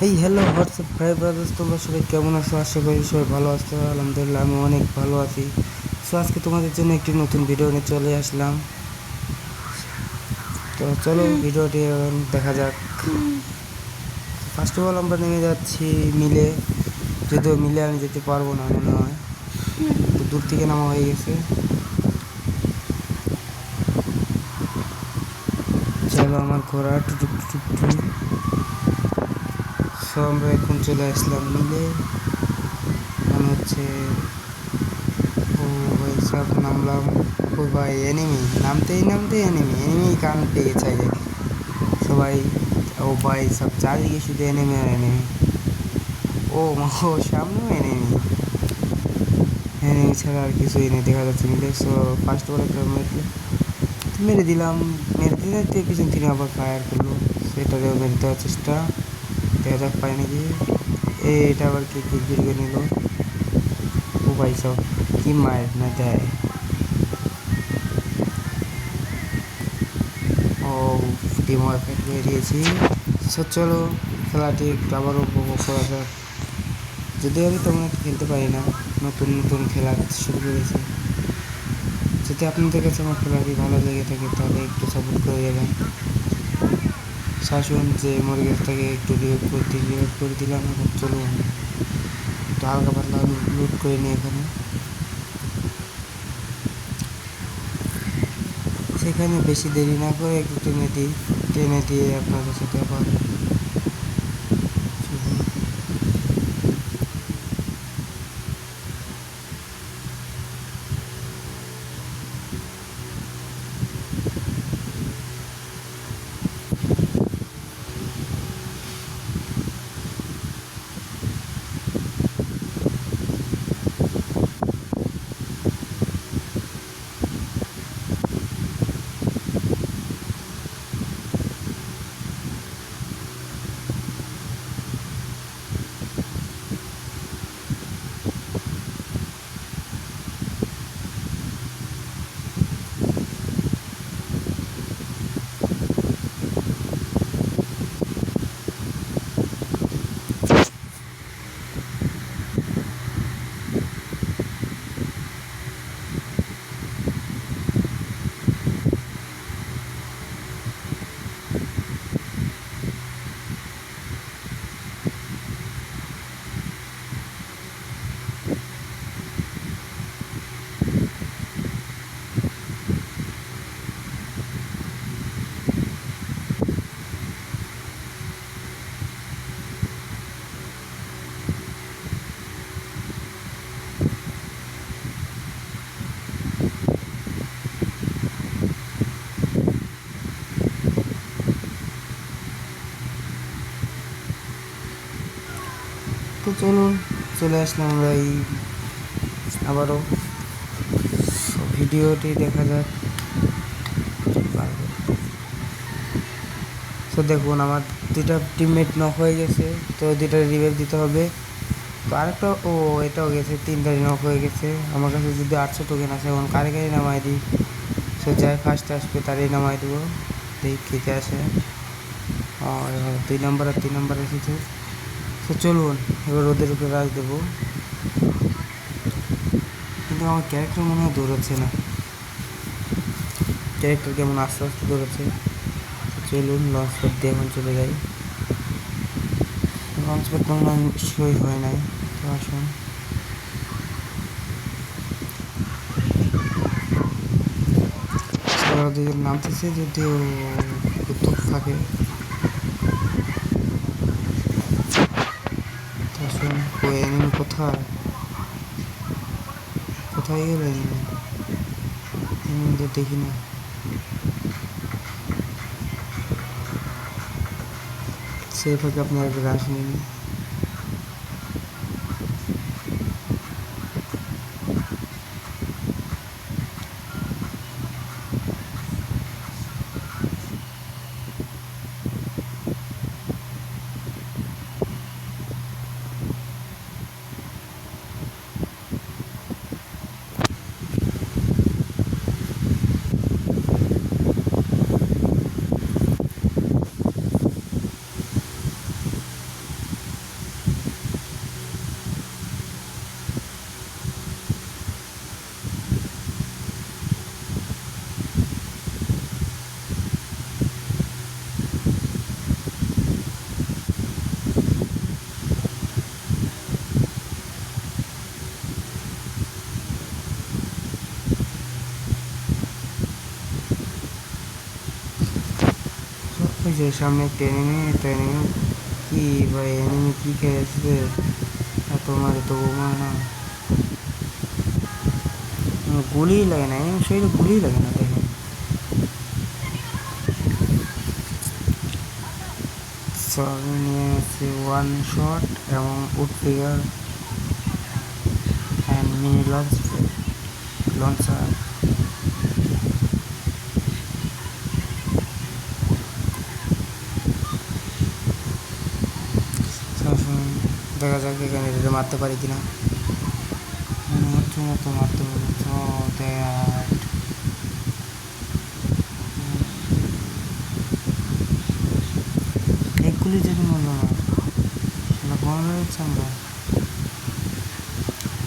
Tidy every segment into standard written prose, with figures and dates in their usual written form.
এই hello WhatsApp ভাই brothers, তোমরা সবাই কেমন আছো? আশা করি সবাই ভালো আছো। আলহামদুলিল্লাহ আমি অনেক ভালো আছি। সো আজকে তোমাদের জন্য একটি নতুন ভিডিও নিয়ে চলে আসলাম। তো চলো ভিডিওটি দেখা যাক। ফার্স্ট অফ অল আমরা নেমে যাচ্ছি মিলে, যদিও মিলে আমি যেতে পারবো না মনে হয়, তো দূর থেকে নামা হয়ে গেছে। চলো আমার ঘোড়া টুটুক টুটুক টুক। সো আমরা এখন চলে আসলাম মিলে, মনে হচ্ছে। ও ভাই সব নামলাম। ও ভাই এনিমি, নামতেই এনিমি এনিমি কান পেয়ে চাই সবাই। ও ভাই সব চারিদিকে শুধু এনিমি আর এনিমি। ও ও সামনেও এনিমি, এনিমি ছাড়া আর কিছুই নেই দেখা যাচ্ছে মিলে। সো ফার্স্ট অফ অল একটা মেরে দিলাম। মেরে দিতে পিছন থেকে আবার ফায়ার করলো, সেটাতেও মেরে দেওয়ার চেষ্টা, দেখা যাক পাই নাকি। এটা আবার কে কিল করে নিল। ও ভাই সব কি মায়ের না দেয়। ও টিম ওয়ার্ক হয়ে দিয়েছি। সো চলো খেলাটি একটু আবারও উপভোগ করা যাক। যদিও আমি তেমন একটা খেলতে পারি না, নতুন নতুন খেলা শুরু করেছি। যদি আপনাদের কাছে আমার খেলাটি ভালো লেগে থাকে তাহলে একটু সাপোর্ট করে দেবেন। শাসন যে মরে গেছে তাকে একটু রিভাইভ করে দিলাম। এখন চলুন একটু হালকা পাতলা লুট করে নিই এখানে। সেখানে বেশি দেরি না করে একটু টেনে দিয়ে আপনাদের সাথে আবার তো চলুন চলে আসলাম আমরা এই আবারও। ভিডিওটি দেখা যাক। তো দেখুন আমার দুটা টিমমেট নক হয়ে গেছে, তো দুটা রিভাইভ দিতে হবে। তো আরেকটা এটাও গেছে, তিনটা নক হয়ে গেছে। আমার কাছে যদি 800 টোকেন আছে, এখন কারে নামাই দিই। সে যাই ফার্স্ট আসবে তারই নামাই দেবো, দেখি কে আসে। এবার 2 নম্বর আর 3 নম্বর এসেছে। তো চলুন এবার ওদের উপরে রাজ দেবো। কিন্তু আমার ক্যারেক্টার মনে হয় দৌড়াচ্ছে না, ক্যারেক্টার কেমন আস্তে আস্তে দৌড়াচ্ছে। চলুন লঞ্চ প্যাড দিয়ে এখন চলে যাই। লঞ্চ প্যাড কোনো সই হয় নাই, তো আসুন। ওদিকে নামতেছে, যদিও উত্তর থাকে। আসুন ও এনিমি কোথায় কোথায় গেল এনিমি? এনিমিদের দেখি না। সেই ফাঁকে আপনার একটা গাছ নিন। ওই যে সামনে একটা এনিমি, একটা এনিমি। কি ভাই এনিমি কি খেয়েছে এত মারে তবু মারে না, গুলিই লাগে না, এনিমি শরীরে গুলিই লাগে না দেখেন। সবই নিয়ে এসেছি ওয়ান শট এবং wood figure and mini launcher. দেখা যাক এখানে এটা মারতে পারি কিনা, মনে হচ্ছে মতো মারতে পারি তো দ্যাট। একগুলি যদি মরলো না, সেটা বন্ধ হচ্ছে আমরা।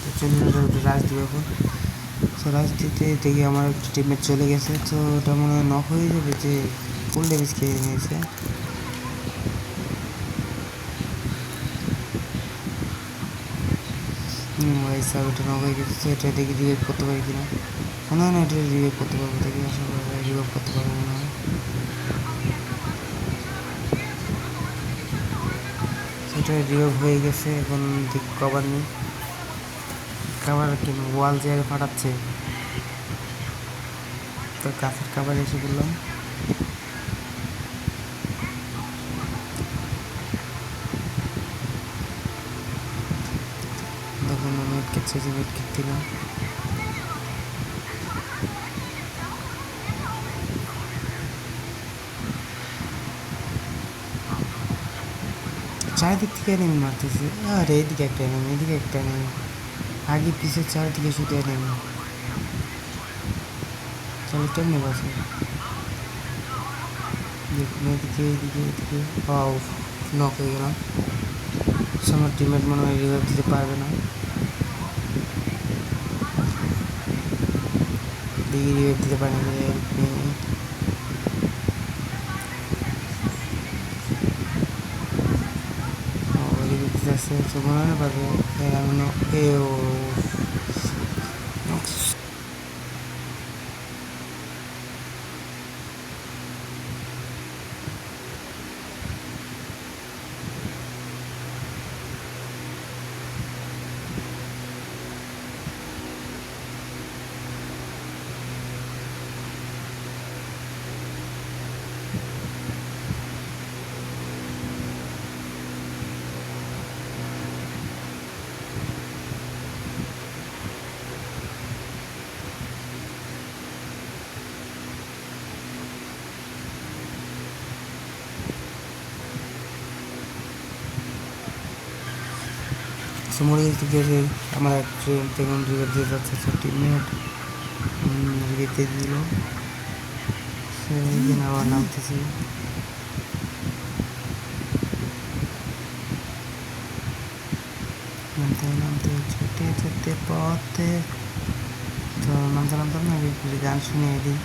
তো চলুন রাজ দিব এখন। তো রাজ দিতে দেখি আমার একটা টিমমেট চলে গেছে, তো ওটা মনে হয় নক হয়ে যাবে, যে ফুল ড্যামেজ খেয়ে নিয়েছে। ওই সাব এটা নক হয়ে গেছে, তো এটা দেখি রিভাইভ করতে পারি কিনা, মনে হয় না এটা রিভাইভ করতে পারবো, দেখি আশা করা যায় রিভাইভ করতে পারবো মনে হয়। সেটা রিভাইভ হয়ে গেছে, এখন দেখি কভার নিই, কভার কেন ওয়াল চেয়ারে ফাটাচ্ছে, তো গাছের কভার এসে বললাম। দেখুন মেটকিট শেষে মেটকিট দিলাম। চারিদিক থেকে এনিমি মারতেছে, আর এইদিকে একটা এনিমি, এদিকে একটা এনিমি, আগে পিছে চারিদিকে শুধু এনিমি। চলো কেমনি বাসে, দেখুন এদিকে এদিকে এদিকে। নক হয়ে গেলাম। আমার টিমমেট মনে হয় রিভাইভ দিতে পারবে না, দেখি রিভাইভ দিতে পারে না। রিভাইভ দিতে আসছে, তো মনে হয় না পারবে। আমি এ ও মরে গেছে আমার এক ট্রেন তেমন রিভাইভ দিয়ে যাচ্ছে, সব টিমমেট রিভাইভ দিয়ে দিল। সেদিন আবার নামতেছি, নামতে নামতে ছুটে যেতে পথে, তো নামতে নামতে না গান শুনিয়ে দিই।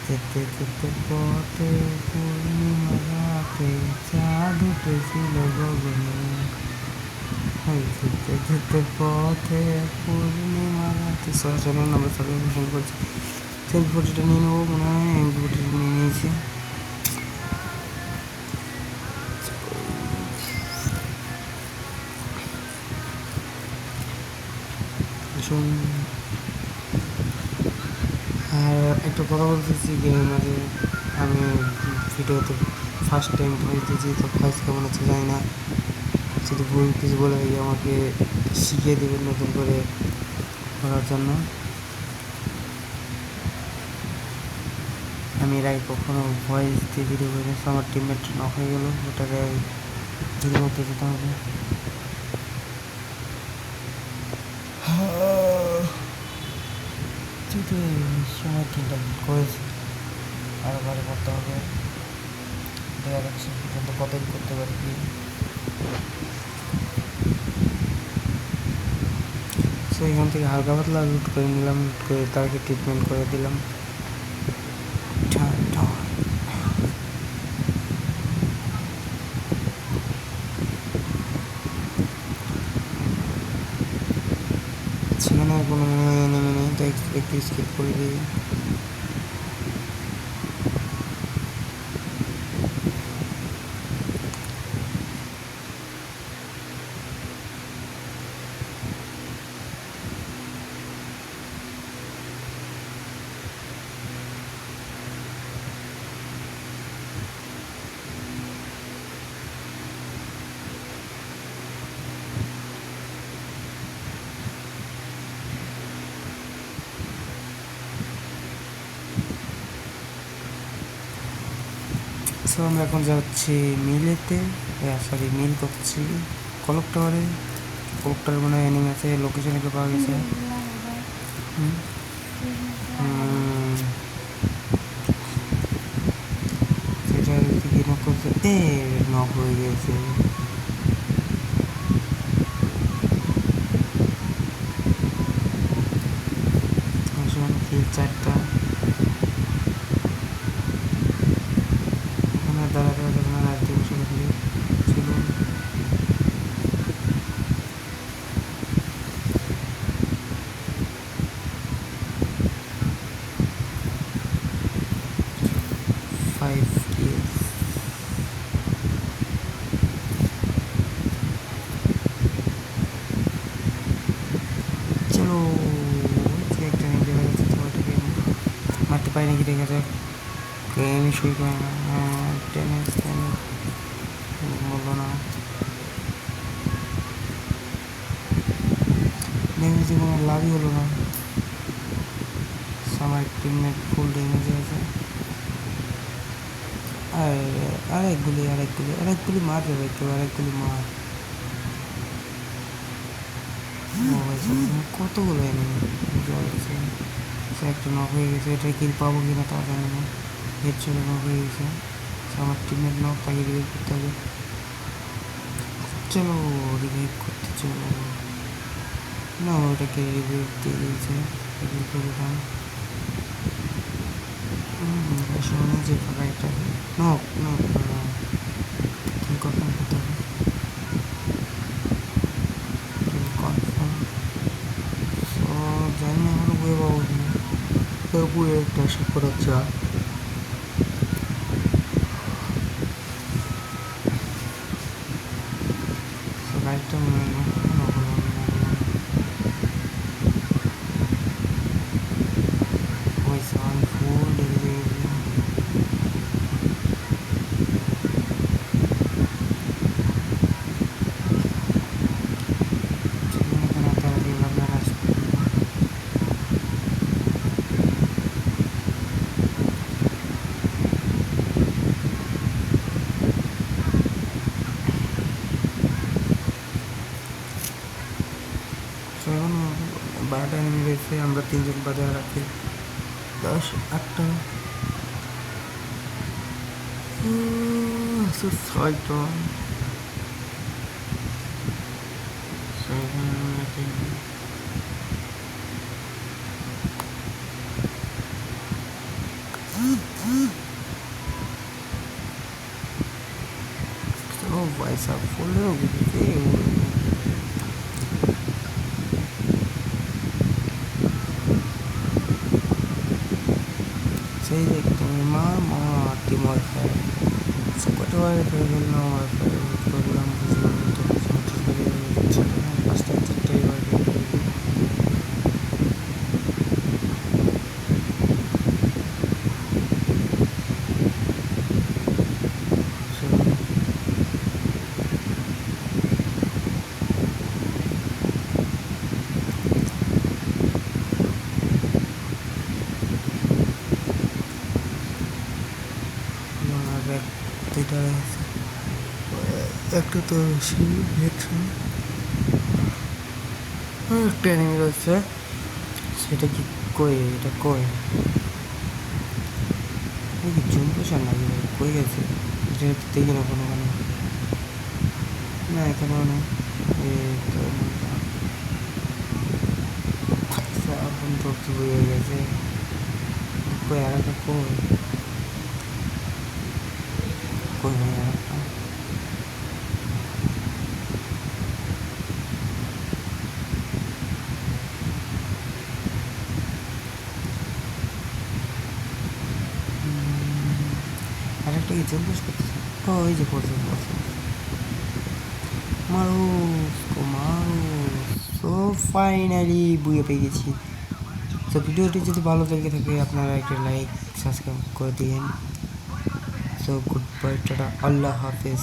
যেতে যেতে পথে পূর্ণিমা রাতে চাঁদ উঠেছিল গগনে, যেতে যেতে পথে পূর্ণিমা রাতে। সরাসরি আমরা সবাই ফোন করছি, এমপি40টা নিয়ে নেবো মনে হয়, এমপি40টা নিয়ে নিয়েছি। আর একটা কথা বলতেছি, গেমের মাঝে আমি ভিডিওতে ফার্স্ট টাইম ভয়েস দিয়েছি, তো ভয়েস কেমন হচ্ছে জানি না, যদি ভুল কিছু বলে থাকি আমাকে শিখিয়ে দেবেন নতুন করে করার জন্য। আমি এর আগে কখনো ভয়েস দিয়ে ভিডিও করিনি, আমার টিমমেট নক হয়ে গেলো, ওটাকে ভিডিও করতে যেতে হবে। সময় 3টা করেছি, আরও ভালো করতে হবে, দেখা যাচ্ছে পর্যন্ত কতদিন করতে পারি কি। সো এখান থেকে হালকা পাতলা লুট করে নিলাম, লুট করে তাকে ট্রিটমেন্ট করে দিলাম। সেখানে কোনো নেমে নেই, তো একটু স্কিপ করে দিই। সো আমরা এখন যাচ্ছি মিলেতে, সরি মিল করছি কলক টাওয়ারে। কলক টাওয়ার মানে অ্যানিম আছে, লোকেশন একে পাওয়া গেছে। সেটা কি নক করছে, নক হয়ে গেছে। চারটা এখানে দাঁড়াতে হবে না, রাজনীতি বসে থাকলে চলুন। ফাইভ ইয়ার্স চলো, একটা নিয়ে দেখা যাচ্ছে তো ওটাকে মারতে পারি নাকি দেখা যাক। গেম শুরু করে না, টেনিস টেনিস বললো না, ড্যামেজে কোনো লাভই হলো না। আমার টিমমেট ফুল ড্যামেজে আছে। আর আরেক গুলি মার যাবে, কেউ আরেক গুলি মার। কতগুলো এনিমি জ্বলছে, সে একটা নক হয়ে গেছে। এটা কিল পাবো কিনা তা জানি না। হেড চলে নক হয়ে গেছে, আমার টিমমেট নক, তাকে রিভাইভ করতে হবে। চলো রিভাইভ করতে চলো। না ওটাকে রিভাইভ দিয়ে দিয়েছে, রিভাইভ করে দিলাম। শোনো যে ফাঁকা একটা নক নক কিল কনফার্ম করতে হবে। কনফার্ম জানি না এখনো বয়ে পাবো কিনা, বয়ে একটা আশা করা যায়। গাড়িটা মনে হয় হয়েছে, আমি ফুল ডেকে এখন 12টা নেমে গেছে, আমরা 3জন বাজার রাখি 10 8টা 6টা 7 भाई साहब फुल हो गई। সেই যে তুমি মার টিম ওয়াইফাই কত বার না ওয়াইফাই করলাম, বুঝলাম তো 5টা 4টাই ওয়াইফাই দুইটা একটা তো বেশি দেখছি, একটা এনিমি রয়েছে। সেটা কি কই, এটা কই কি জুম পোশাক নাকি কই গেছে, যেহেতু দেখি না কোনো মানে না এখানেও নেই। এখন তো কি হয়ে গেছে, কই আর একটা কই কই ভাই আর একটা আরেকটা কি জুম পোশ করতেছে। ও এই যে পড়ছে পড়ছে, মারো মারো। সো ফাইনালি বুয়ে পেয়ে গেছি। তো ভিডিওটি যদি ভালো লেগে থাকে আপনারা একটা লাইক সাবস্ক্রাইব করে দিন। সো গুড বাই, টাটা, আল্লাহ হাফেজ।